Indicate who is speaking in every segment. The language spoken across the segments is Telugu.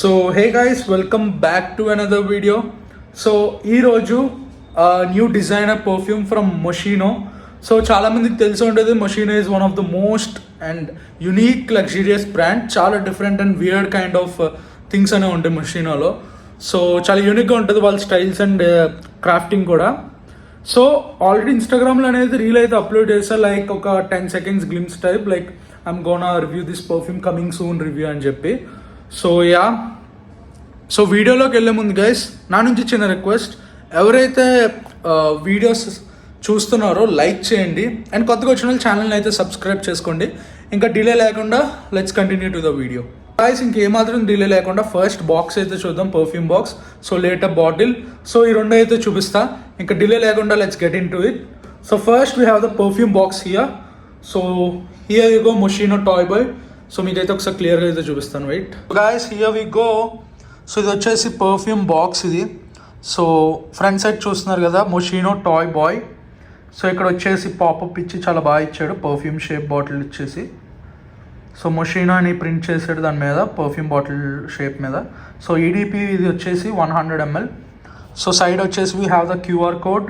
Speaker 1: So hey guys, welcome back to another video. So ఈరోజు new designer perfume from Moschino. So చాలామందికి తెలిసి ఉంటుంది, Moschino is one of the most and unique luxurious brand. చాలా different and weird kind of things అనేవి ఉంటాయి మొషీనోలో. సో చాలా యూనిక్గా ఉంటుంది వాళ్ళ స్టైల్స్ అండ్ క్రాఫ్టింగ్ కూడా. సో ఆల్రెడీ ఇన్స్టాగ్రామ్లో అనేది రీల్ అయితే అప్లోడ్ చేస్తారు, లైక్ ఒక 10 seconds glimpse type, like I'm gonna review this perfume coming soon review అని చెప్పి. సో సో వీడియోలోకి వెళ్ళే ముందు గైస్, నా నుంచి చిన్న రిక్వెస్ట్, ఎవరైతే వీడియోస్ చూస్తున్నారో లైక్ చేయండి అండ్ కొత్తగా వచ్చిన వాళ్ళు ఛానల్ని అయితే సబ్స్క్రైబ్ చేసుకోండి. ఇంకా డిలే లేకుండా let's continue to the video. Guys ఇంకేమాత్రం డిలే లేకుండా ఫస్ట్ బాక్స్ అయితే చూద్దాం, perfume box. So later bottle. So ఈ రెండు అయితే చూపిస్తా, ఇంకా డిలే లేకుండా let's get into it. So first we have the perfume box here. So here you go Moschino Toy Boy. So మీకైతే ఒకసారి క్లియర్గా అయితే చూపిస్తాను, wait guys. Here we go. So ఇది వచ్చేసి పర్ఫ్యూమ్ బాక్స్ ఇది. సో ఫ్రంట్ సైడ్ చూస్తున్నారు కదా, మొషీనో టాయ్ బాయ్. సో ఇక్కడ వచ్చేసి పాపప్ ఇచ్చి చాలా బాగా ఇచ్చాడు, పర్ఫ్యూమ్ షేప్ బాటిల్ ఇచ్చేసి. సో మొషీనో అని ప్రింట్ చేసాడు దాని మీద, పర్ఫ్యూమ్ బాటిల్ షేప్ మీద. సో ఈడిపి ఇది వచ్చేసి 100 ml. సో సైడ్ వచ్చేసి we have the QR code.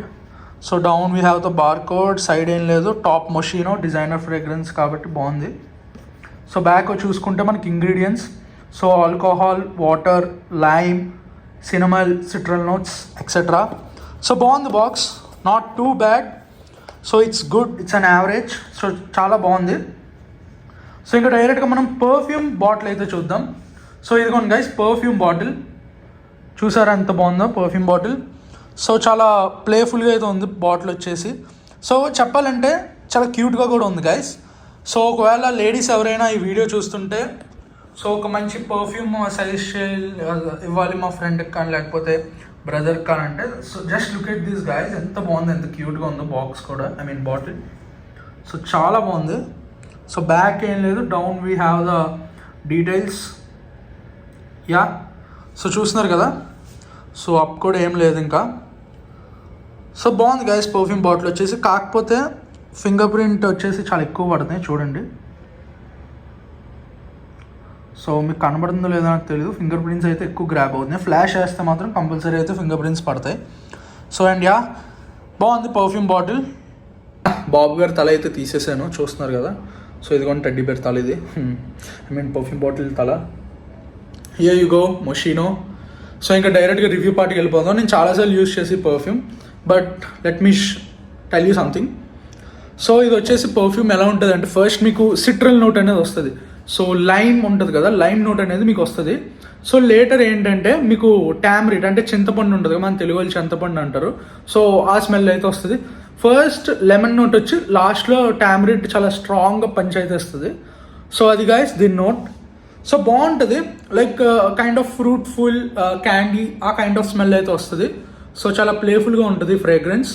Speaker 1: So down we have the bar code. Side ఏం లేదు, టాప్ మొషీనో డిజైనర్ ఫ్రేగ్రెన్స్ కాబట్టి బాగుంది. సో బ్యాక్ చూసుకుంటే మనకి ingredients, so alcohol, water, lime, cinnamal, citral notes etcetera. So బాగుంది box, not too bad. So it's good, it's an average. So చాలా బాగుంది. సో ఇంకా డైరెక్ట్గా మనం పర్ఫ్యూమ్ బాటిల్ అయితే చూద్దాం. సో ఇదిగోండి గైస్, పర్ఫ్యూమ్ బాటిల్ చూసారా ఎంత బాగుందో పర్ఫ్యూమ్ బాటిల్. సో చాలా ప్లేఫుల్గా అయితే ఉంది బాటిల్ వచ్చేసి. సో చెప్పాలంటే చాలా క్యూట్గా కూడా ఉంది గైస్. సో ఒకవేళ లేడీస్ ఎవరైనా ఈ వీడియో చూస్తుంటే, సో ఒక మంచి పర్ఫ్యూమ్ సజెషన్ ఇవ్వాలి మా ఫ్రెండ్కి కానీ లేకపోతే బ్రదర్కి కానీ అంటే, so just look at this guys, ఎంత బాగుంది, ఎంత క్యూట్గా ఉందో బాక్స్ కూడా, ఐ మీన్ బాటిల్. సో చాలా బాగుంది. సో బ్యాక్ ఏం లేదు, down we have the details. Yeah so చూస్తున్నారు కదా, సో అప్ కూడా ఏం లేదు ఇంకా. సో బాగుంది గైస్ పర్ఫ్యూమ్ బాటిల్ వచ్చేసి. కాకపోతే ఫింగర్ ప్రింట్ వచ్చేసి చాలా ఎక్కువ పడుతుంది చూడండి. సో మీకు కనబడుతుందో లేదో నాకు తెలియదు, ఫింగర్ ప్రింట్స్ అయితే ఎక్కువ గ్రాబ్ అవుతున్నాయి. ఫ్లాష్ వేస్తే మాత్రం కంపల్సరీ అయితే ఫింగర్ ప్రింట్స్ పడతాయి. సో అండ్ యా బాగుంది పర్ఫ్యూమ్ బాటిల్. బాబు గారి తల అయితే తీసేసాను చూస్తున్నారు కదా. సో ఇదిగోండి టెడ్డీ బేర్ తల ఇది, ఐ మీన్ పర్ఫ్యూమ్ బాటిల్ తల. Here you go Moschino. So ఇంకా డైరెక్ట్గా రివ్యూ పార్ట్కి వెళ్ళిపోదాం. నేను చాలాసార్లు యూజ్ చేసి perfume, but let me tell you something. So ఇది వచ్చేసి పర్ఫ్యూమ్ ఎలా ఉంటుంది అంటే, ఫస్ట్ మీకు సిట్రల్ నోట్ అనేది వస్తుంది. సో లైమ్ ఉంటుంది కదా, లైమ్ నోట్ అనేది మీకు వస్తుంది. సో లేటర్ ఏంటంటే మీకు టామరిడ్ అంటే చింతపండు ఉంటుంది కదా, మన తెలుగు వాళ్ళు చింతపండు అంటారు. సో ఆ స్మెల్ అయితే వస్తుంది. ఫస్ట్ లెమన్ నోట్ వచ్చి లాస్ట్లో టామరిడ్ చాలా స్ట్రాంగ్గా పంచ్ అయితే వస్తుంది. సో అది గైస్ దీని నోట్. సో బాగుంటుంది, like kind of fruitful candy ఆ కైండ్ ఆఫ్ స్మెల్ అయితే వస్తుంది. సో చాలా ప్లేఫుల్గా ఉంటుంది ఫ్రేగ్రెన్స్.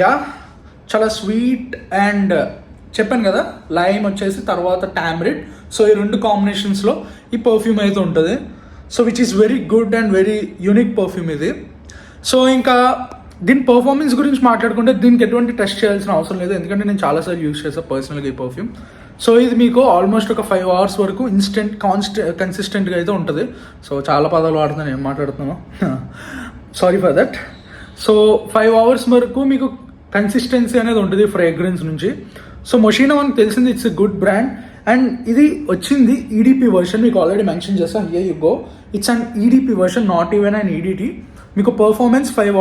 Speaker 1: యా చాలా స్వీట్ అండ్ చెప్పాను కదా, లైమ్ వచ్చేసి తర్వాత టామరిడ్. సో ఈ రెండు కాంబినేషన్స్లో ఈ పర్ఫ్యూమ్ అయితే ఉంటుంది. So which is very good and very unique perfume ఇది. సో ఇంకా దీని పర్ఫార్మెన్స్ గురించి మాట్లాడుకుంటే దీనికి ఎటువంటి టెస్ట్ చేయాల్సిన అవసరం లేదు, ఎందుకంటే నేను చాలాసార్లు యూజ్ చేస్తాను పర్సనల్గా ఈ పర్ఫ్యూమ్. సో ఇది మీకు ఆల్మోస్ట్ ఒక 5 hours వరకు ఇన్స్టెంట్ కన్సిస్టెంట్గా అయితే ఉంటుంది. సో చాలా పదాలు వాడుతున్నాను, ఏం మాట్లాడుతున్నాను, sorry for that. So 5 hours వరకు మీకు కన్సిస్టెన్సీ అనేది ఉంటుంది ఫ్రేగ్రెన్స్ నుంచి. సో మొషీనో మనకు తెలిసింది it's a good brand. And ఇది వచ్చింది ఈడిపి వర్షన్, మీకు ఆల్రెడీ మెన్షన్ చేస్తాను. Here you go, it's an EDP version, not even and EDT. మీకు పర్ఫార్మెన్స్ 5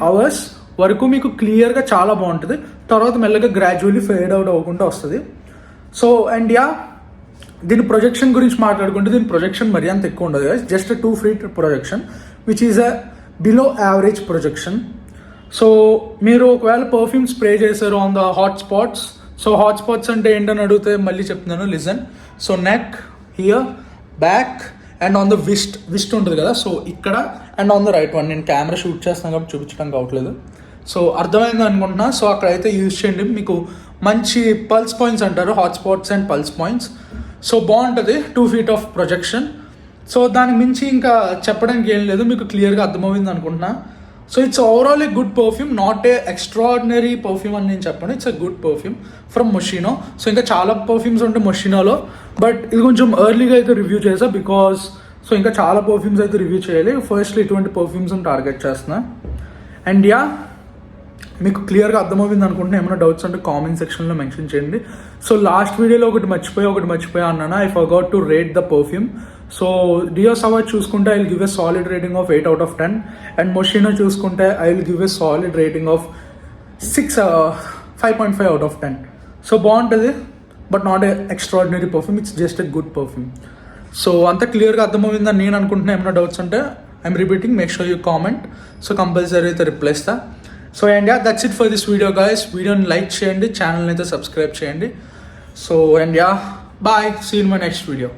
Speaker 1: hours వరకు మీకు క్లియర్గా చాలా బాగుంటుంది. తర్వాత మెల్లగా గ్రాడ్యువల్లీ ఫేడ్ అవుట్ అవ్వకుండా వస్తుంది. సో అండ్ యా దీని ప్రొజెక్షన్ గురించి మాట్లాడుకుంటే, దీని ప్రొజెక్షన్ మరీ అంత ఎక్కువ ఉండదు, just 2 feet projection which is a below average projection. So మీరు ఒకవేళ పర్ఫ్యూమ్ స్ప్రే చేశారు on the hot spots. So hot spots అంటే ఏంటని అడిగితే మళ్ళీ చెప్తున్నాను, listen. So neck, here, back and on the wrist ఉంటుంది కదా, సో ఇక్కడ and on the right one. నేను కెమెరా షూట్ చేస్తాను కాబట్టి చూపించడం కావట్లేదు. సో అర్థమైంది అనుకుంటున్నా. సో అక్కడైతే యూజ్ చేయండి, మీకు మంచి పల్స్ పాయింట్స్ అంటారు, hot spots and pulse points. So బాగుంటుంది 2 feet ఆఫ్ ప్రొజెక్షన్. సో దాని మించి ఇంకా చెప్పడానికి ఏం లేదు, మీకు క్లియర్గా అర్థమైంది అనుకుంటున్నా. So it's overall a good perfume, not a extraordinary perfume అని నేను చెప్పాను. It's a good perfume from Moschino. So ఇంకా చాలా పర్ఫ్యూమ్స్ ఉంటాయి మొషినోలో, బట్ ఇది కొంచెం ఎర్లీగా అయితే రివ్యూ చేసా బికాస్ సో ఇంకా చాలా పర్ఫ్యూమ్స్ అయితే రివ్యూ చేయాలి. ఫస్ట్లీ ఇటువంటి పర్ఫ్యూమ్స్ని టార్గెట్ చేస్తున్నా. అండ్ యా, మీకు క్లియర్గా అర్థమవుతుంది అనుకుంటున్నా. ఏమైనా డౌట్స్ అంటే కామెంట్ సెక్షన్లో మెన్షన్ చేయండి. సో లాస్ట్ వీడియోలో ఒకటి మర్చిపోయా అన్నాను. I forgot to rate the perfume. So Dior Sauvage చూసుకుంటే I will give a solid rating of 8 out of 10. And Moschino చూసుకుంటే I will give a solid rating of 5.5 out of 10. So బాగుంటుంది, but not a extraordinary perfume, it's just a good perfume. So అంత క్లియర్గా అర్థమవుతుందని నేను అనుకుంటున్నా. ఏమైనా డౌట్స్ అంటే I'm repeating, make sure you comment. So compulsory అయితే రిప్లై ఇస్తా. So and ya, that's it for this video guys. వీడియోని లైక్ చేయండి, ఛానల్ని అయితే సబ్స్క్రైబ్ చేయండి. So and ya, bye, see in my next video.